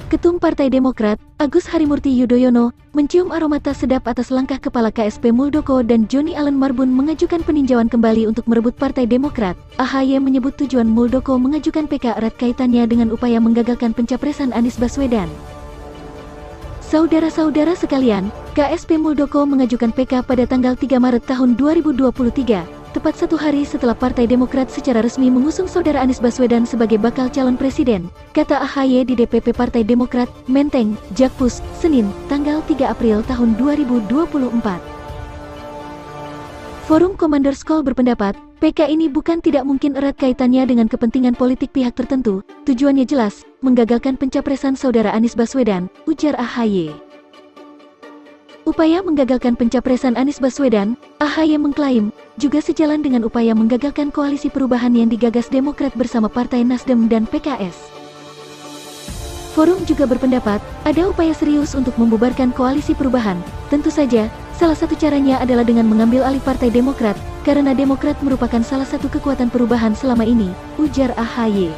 Ketum Partai Demokrat, Agus Harimurti Yudhoyono, mencium aroma tak sedap atas langkah Kepala KSP Muldoko dan Joni Allen Marbun mengajukan peninjauan kembali untuk merebut Partai Demokrat. AHY menyebut tujuan Muldoko mengajukan PK erat kaitannya dengan upaya menggagalkan pencapresan Anies Baswedan. Saudara-saudara sekalian, KSP Muldoko mengajukan PK pada tanggal 3 Maret tahun 2023. Tepat satu hari setelah Partai Demokrat secara resmi mengusung saudara Anies Baswedan sebagai bakal calon presiden, kata AHY di DPP Partai Demokrat, Menteng, Jakpus, Senin, tanggal 3 April tahun 2024. Forum Commanders Call berpendapat, PK ini bukan tidak mungkin erat kaitannya dengan kepentingan politik pihak tertentu, tujuannya jelas, menggagalkan pencapresan saudara Anies Baswedan, ujar AHY. Upaya menggagalkan pencapresan Anies Baswedan, AHY mengklaim, juga sejalan dengan upaya menggagalkan koalisi perubahan yang digagas Demokrat bersama Partai Nasdem dan PKS. Forum juga berpendapat, ada upaya serius untuk membubarkan koalisi perubahan. Tentu saja, salah satu caranya adalah dengan mengambil alih Partai Demokrat, karena Demokrat merupakan salah satu kekuatan perubahan selama ini, ujar AHY.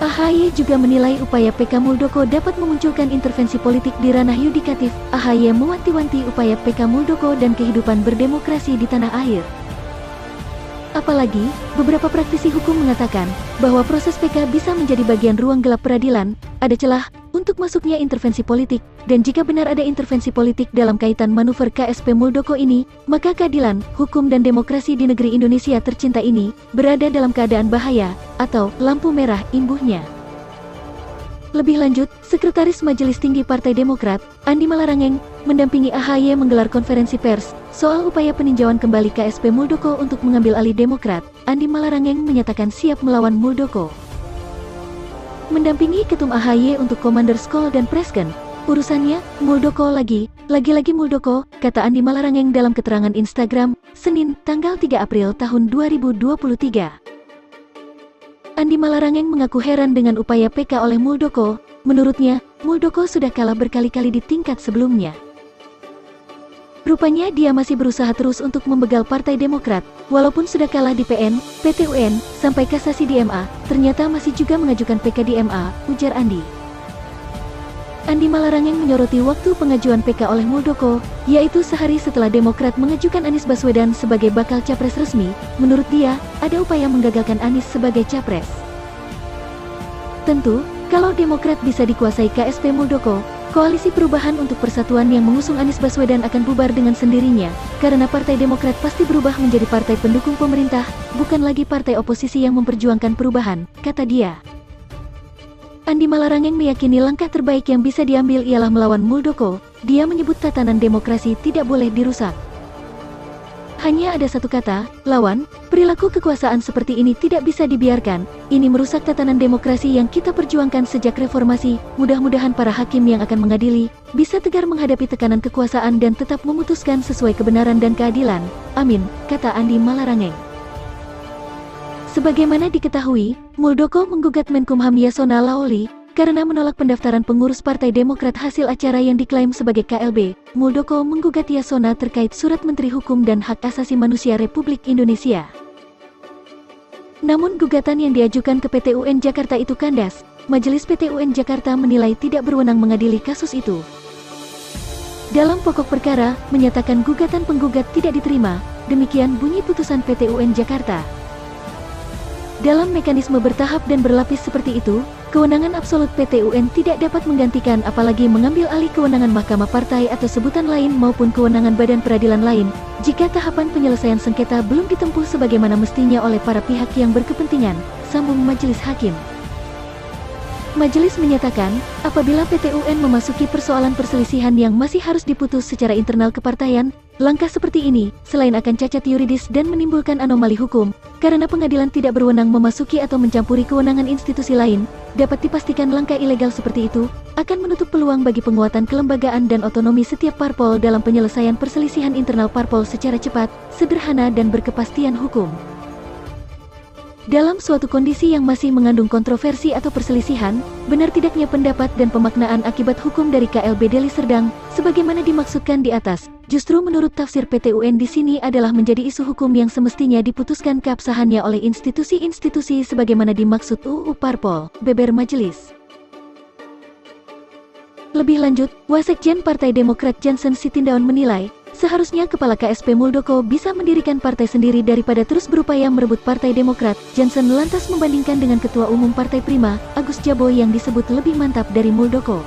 AHY juga menilai upaya PK Muldoko dapat memunculkan intervensi politik di ranah yudikatif. AHY mewanti-wanti upaya PK Muldoko dan kehidupan berdemokrasi di tanah air. Apalagi, beberapa praktisi hukum mengatakan bahwa proses PK bisa menjadi bagian ruang gelap peradilan, ada celah untuk masuknya intervensi politik, dan jika benar ada intervensi politik dalam kaitan manuver KSP Muldoko ini, maka keadilan, hukum dan demokrasi di negeri Indonesia tercinta ini berada dalam keadaan bahaya, atau lampu merah imbuhnya. Lebih lanjut, Sekretaris Majelis Tinggi Partai Demokrat, Andi Malarangeng, mendampingi AHY menggelar konferensi pers soal upaya peninjauan kembali KSP Muldoko untuk mengambil alih Demokrat. Andi Malarangeng menyatakan siap melawan Muldoko. Mendampingi Ketum AHY untuk Commanders Call dan Presscon, urusannya, Muldoko lagi-lagi Muldoko, kata Andi Malarangeng dalam keterangan Instagram, Senin, tanggal 3 April tahun 2023. Andi Malarangeng mengaku heran dengan upaya PK oleh Muldoko. Menurutnya, Muldoko sudah kalah berkali-kali di tingkat sebelumnya. Rupanya dia masih berusaha terus untuk membegal Partai Demokrat, walaupun sudah kalah di PN, PT UN, sampai kasasi di MA, ternyata masih juga mengajukan PK di MA, ujar Andi. Andi Malarangeng menyoroti waktu pengajuan PK oleh Muldoko, yaitu sehari setelah Demokrat mengajukan Anies Baswedan sebagai bakal capres resmi. Menurut dia, ada upaya menggagalkan Anies sebagai capres. Tentu, kalau Demokrat bisa dikuasai KSP Muldoko, Koalisi Perubahan untuk Persatuan yang mengusung Anies Baswedan akan bubar dengan sendirinya, karena Partai Demokrat pasti berubah menjadi partai pendukung pemerintah, bukan lagi partai oposisi yang memperjuangkan perubahan, kata dia. Andi Malarangeng meyakini langkah terbaik yang bisa diambil ialah melawan Muldoko. Dia menyebut tatanan demokrasi tidak boleh dirusak. Hanya ada satu kata, lawan. Perilaku kekuasaan seperti ini tidak bisa dibiarkan. Ini merusak tatanan demokrasi yang kita perjuangkan sejak reformasi. Mudah-mudahan para hakim yang akan mengadili bisa tegar menghadapi tekanan kekuasaan dan tetap memutuskan sesuai kebenaran dan keadilan. Amin, kata Andi Malarangeng. Sebagaimana diketahui, Muldoko menggugat Menkumham Yasona Laoli karena menolak pendaftaran pengurus Partai Demokrat hasil acara yang diklaim sebagai KLB. Muldoko menggugat Yasona terkait Surat Menteri Hukum dan Hak Asasi Manusia Republik Indonesia. Namun gugatan yang diajukan ke PT UN Jakarta itu kandas. Majelis PT UN Jakarta menilai tidak berwenang mengadili kasus itu. Dalam pokok perkara, menyatakan gugatan penggugat tidak diterima. Demikian bunyi putusan PT UN Jakarta. Dalam mekanisme bertahap dan berlapis seperti itu, kewenangan absolut PT UN tidak dapat menggantikan apalagi mengambil alih kewenangan mahkamah partai atau sebutan lain maupun kewenangan badan peradilan lain, jika tahapan penyelesaian sengketa belum ditempuh sebagaimana mestinya oleh para pihak yang berkepentingan, sambung Majelis Hakim. Majelis menyatakan, apabila PT UN memasuki persoalan perselisihan yang masih harus diputus secara internal kepartaian, langkah seperti ini, selain akan cacat yuridis dan menimbulkan anomali hukum, karena pengadilan tidak berwenang memasuki atau mencampuri kewenangan institusi lain, dapat dipastikan langkah ilegal seperti itu, akan menutup peluang bagi penguatan kelembagaan dan otonomi setiap parpol dalam penyelesaian perselisihan internal parpol secara cepat, sederhana dan berkepastian hukum. Dalam suatu kondisi yang masih mengandung kontroversi atau perselisihan, benar tidaknya pendapat dan pemaknaan akibat hukum dari KLB Deli Serdang, sebagaimana dimaksudkan di atas, justru menurut tafsir PT UN di sini adalah menjadi isu hukum yang semestinya diputuskan keabsahannya oleh institusi-institusi sebagaimana dimaksud UU Parpol, beber Majelis. Lebih lanjut, Wasekjen Partai Demokrat Johnson Sitindaun menilai, seharusnya Kepala KSP Muldoko bisa mendirikan partai sendiri daripada terus berupaya merebut Partai Demokrat. Johnson lantas membandingkan dengan Ketua Umum Partai Prima, Agus Jabo yang disebut lebih mantap dari Muldoko.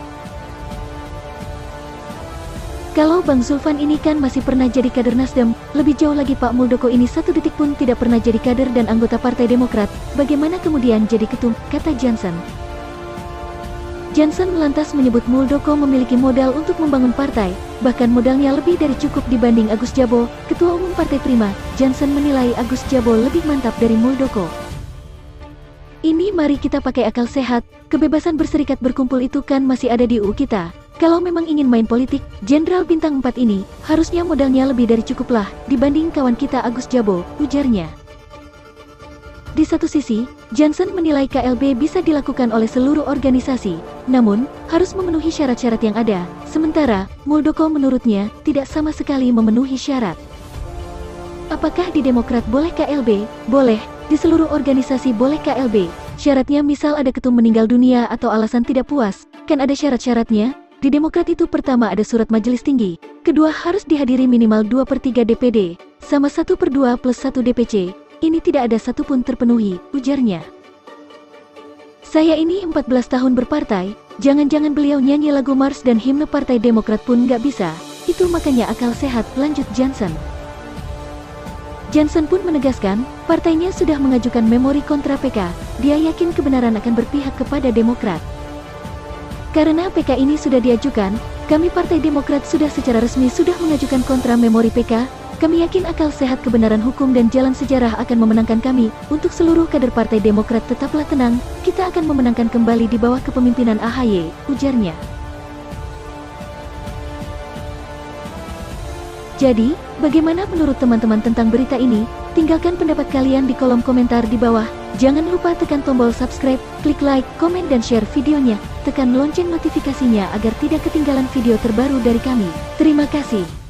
Kalau Bang Zulfan ini kan masih pernah jadi kader Nasdem, lebih jauh lagi Pak Muldoko ini satu detik pun tidak pernah jadi kader dan anggota Partai Demokrat, bagaimana kemudian jadi ketum, kata Johnson. Johnson lantas menyebut Muldoko memiliki modal untuk membangun partai, bahkan modalnya lebih dari cukup dibanding Agus Jabo, Ketua Umum Partai Prima. Johnson menilai Agus Jabo lebih mantap dari Muldoko. Ini mari kita pakai akal sehat, kebebasan berserikat berkumpul itu kan masih ada di UU kita. Kalau memang ingin main politik, Jenderal Bintang 4 ini, harusnya modalnya lebih dari cukup lah, dibanding kawan kita Agus Jabo, ujarnya. Di satu sisi, Johnson menilai KLB bisa dilakukan oleh seluruh organisasi, namun, harus memenuhi syarat-syarat yang ada, sementara, Muldoko menurutnya, tidak sama sekali memenuhi syarat. Apakah di Demokrat boleh KLB? Boleh, di seluruh organisasi boleh KLB, syaratnya misal ada ketum meninggal dunia atau alasan tidak puas, kan ada syarat-syaratnya. Di Demokrat itu pertama ada surat majelis tinggi, kedua harus dihadiri minimal 2/3 DPD, sama 1/2 plus 1 DPC, ini tidak ada satupun terpenuhi, ujarnya. Saya ini 14 tahun berpartai, jangan-jangan beliau nyanyi lagu Mars dan himne Partai Demokrat pun nggak bisa, itu makanya akal sehat, lanjut Johnson. Johnson pun menegaskan, partainya sudah mengajukan memori kontra PK, dia yakin kebenaran akan berpihak kepada Demokrat. Karena PK ini sudah diajukan, kami Partai Demokrat sudah secara resmi sudah mengajukan kontra memori PK, kami yakin akal sehat kebenaran hukum dan jalan sejarah akan memenangkan kami. Untuk seluruh kader Partai Demokrat tetaplah tenang, kita akan memenangkan kembali di bawah kepemimpinan AHY, ujarnya. Jadi, bagaimana menurut teman-teman tentang berita ini? Tinggalkan pendapat kalian di kolom komentar di bawah. Jangan lupa tekan tombol subscribe, klik like, komen dan share videonya. Tekan lonceng notifikasinya agar tidak ketinggalan video terbaru dari kami. Terima kasih.